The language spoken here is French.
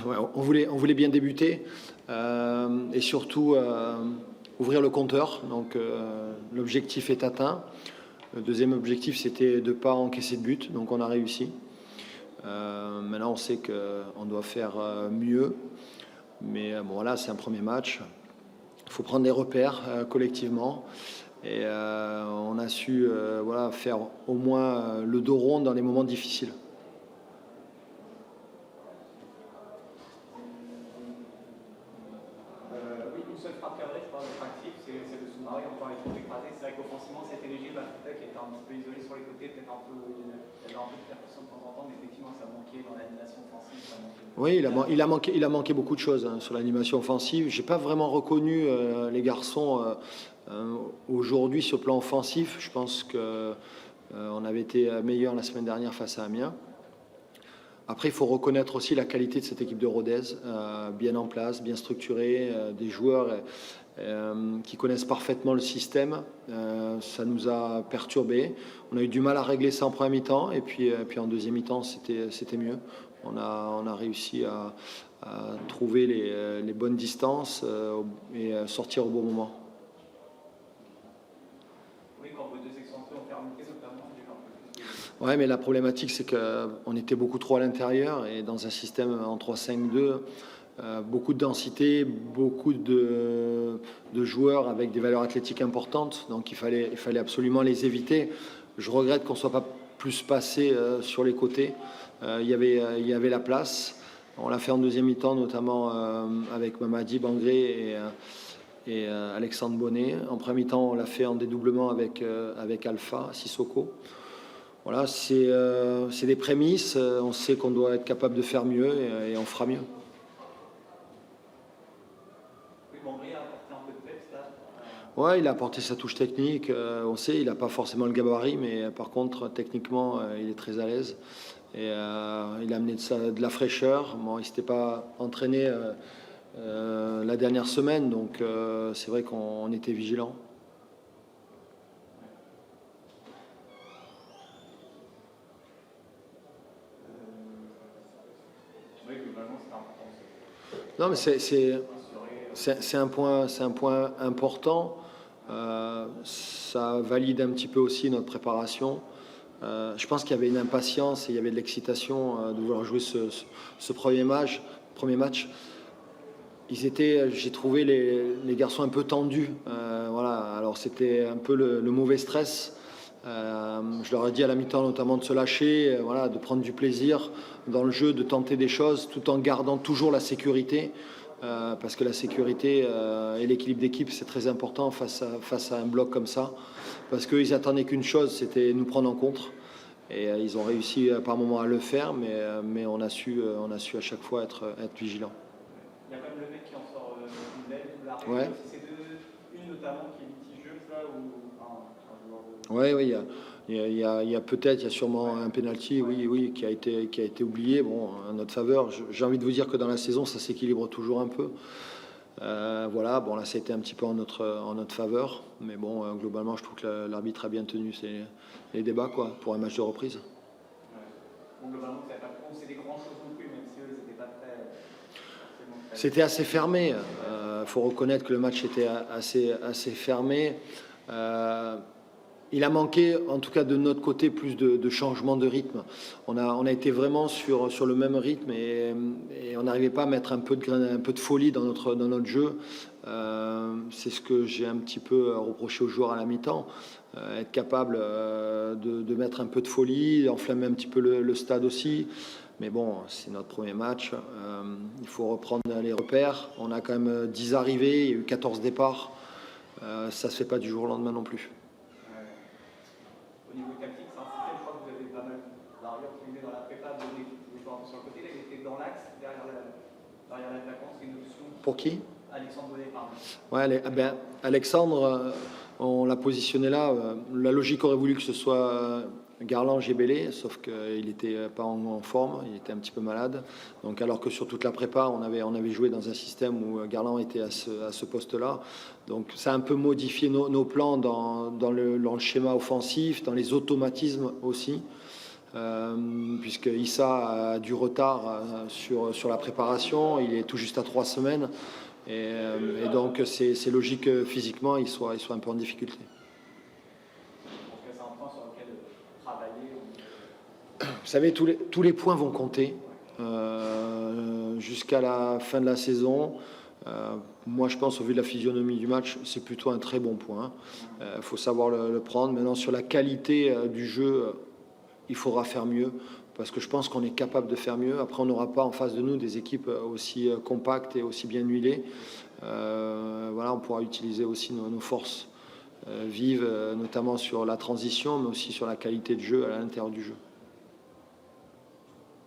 Ouais, on voulait bien débuter et surtout ouvrir le compteur. Donc l'objectif est atteint. Le deuxième objectif, c'était de ne pas encaisser de but, donc on a réussi. Maintenant, on sait qu'on doit faire mieux, mais bon, voilà, c'est un premier match. Il faut prendre des repères collectivement. Et on a su voilà, faire au moins le dos rond dans les moments difficiles. Oui, une seule frappe cadrée, je parle de actif, c'est de Soumaré, encore les trop écrasés. C'est vrai qu'offensivement, c'était léger, Bafouta qui était un petit peu isolé sur les côtés, peut-être un peu, il y avait un peu de percussion de temps en temps, mais effectivement, ça manquait dans l'animation offensive. Ça manquait. Oui, il a manqué beaucoup de choses sur l'animation offensive. Je n'ai pas vraiment reconnu les garçons aujourd'hui sur le plan offensif. Je pense qu'on avait été meilleur la semaine dernière face à Amiens. Après, il faut reconnaître aussi la qualité de cette équipe de Rodez, bien en place, bien structurée, des joueurs qui connaissent parfaitement le système. Ça nous a perturbés. On a eu du mal à régler ça en première mi-temps, et puis en deuxième mi-temps, c'était mieux. On a réussi à trouver les bonnes distances et sortir au bon moment. Oui, quand vos deux sections ont permuté, notamment, j'ai vu un peu plus. Ouais, mais la problématique, c'est qu'on était beaucoup trop à l'intérieur et dans un système en 3-5-2, beaucoup de densité, beaucoup de joueurs avec des valeurs athlétiques importantes. Donc il fallait absolument les éviter. Je regrette qu'on ne soit pas plus passé sur les côtés. Il y avait la place. On l'a fait en deuxième mi-temps, notamment avec Mamadi Bangré et Alexandre Bonnet. En premier mi-temps, on l'a fait en dédoublement avec Alpha, Sissoko. Voilà, c'est des prémices. On sait qu'on doit être capable de faire mieux et on fera mieux. Oui, Bangré a apporté un peu de peps là. Ouais, il a apporté sa touche technique. On sait, il n'a pas forcément le gabarit, mais par contre, techniquement, il est très à l'aise. Et il a amené de la fraîcheur. Bon, il ne s'était pas entraîné la dernière semaine, donc c'est vrai qu'on était vigilant. Oui, globalement, c'était important. Non, mais c'est un point important. Ça valide un petit peu aussi notre préparation. Je pense qu'il y avait une impatience et il y avait de l'excitation de vouloir jouer ce premier match. J'ai trouvé les garçons un peu tendus. Voilà. Alors c'était un peu le mauvais stress. Je leur ai dit à la mi-temps notamment de se lâcher, voilà, de prendre du plaisir dans le jeu, de tenter des choses tout en gardant toujours la sécurité. Parce que la sécurité et l'équilibre d'équipe, c'est très important face à un bloc comme ça. Parce qu'ils attendaient qu'une chose, c'était nous prendre en contre. Et ils ont réussi par moments à le faire, mais on a su à chaque fois être vigilant. Il y a quand même le mec qui en sort une belle, la Ouais. c'est une notamment qui est litigieuse là, ou un joueur de... Oui, il y a peut-être, il y a sûrement un penalty, oui, qui a été oublié, bon, à notre faveur. J'ai envie de vous dire que dans la saison, ça s'équilibre toujours un peu. Voilà, bon là, c'était un petit peu en notre faveur, mais bon, globalement, je trouve que l'arbitre a bien tenu les débats, quoi, pour un match de reprise. Ouais. Bon, globalement, vous n'avez pas concédé grand-chose non plus, même si eux, ils n'étaient pas très... C'était assez fermé. Faut reconnaître que le match était assez fermé. Il a manqué, en tout cas de notre côté, plus de changement de rythme. On a été vraiment sur le même rythme et on n'arrivait pas à mettre un peu de folie dans notre jeu. C'est ce que j'ai un petit peu reproché aux joueurs à la mi-temps. Être capable de mettre un peu de folie, enflammer un petit peu le stade aussi. Mais bon, c'est notre premier match. Il faut reprendre les repères. On a quand même 10 arrivées, il y a eu 14 départs. Ça ne se fait pas du jour au lendemain non plus. Au niveau tactique, c'est un système, je crois que vous avez pas mal d'arrière qui venaient dans la prépa, de joueurs sur le côté, là, il était dans l'axe, derrière l'attaquant, c'est une option. Pour qui? Alexandre Bonnet, pardon. Ouais, Alexandre, on l'a positionné là. La logique aurait voulu que ce soit Garland, Gébélé, sauf qu'il n'était pas en forme, il était un petit peu malade. Donc, alors que sur toute la prépa, on avait joué dans un système où Garland était à ce poste-là. Donc, ça a un peu modifié nos plans dans le schéma offensif, dans les automatismes aussi. puisque Issa a du retard sur la préparation. Il est tout juste à 3 semaines. Et donc, c'est logique que physiquement, il soit un peu en difficulté. C'est un point sur lequel travailler. Vous savez, tous les points vont compter jusqu'à la fin de la saison. Moi, je pense, au vu de la physionomie du match, c'est plutôt un très bon point. Il faut savoir le prendre. Maintenant, sur la qualité du jeu, il faudra faire mieux, parce que je pense qu'on est capable de faire mieux. Après, on n'aura pas en face de nous des équipes aussi compactes et aussi bien huilées. Voilà, on pourra utiliser aussi nos forces vives, notamment sur la transition, mais aussi sur la qualité de jeu à l'intérieur du jeu.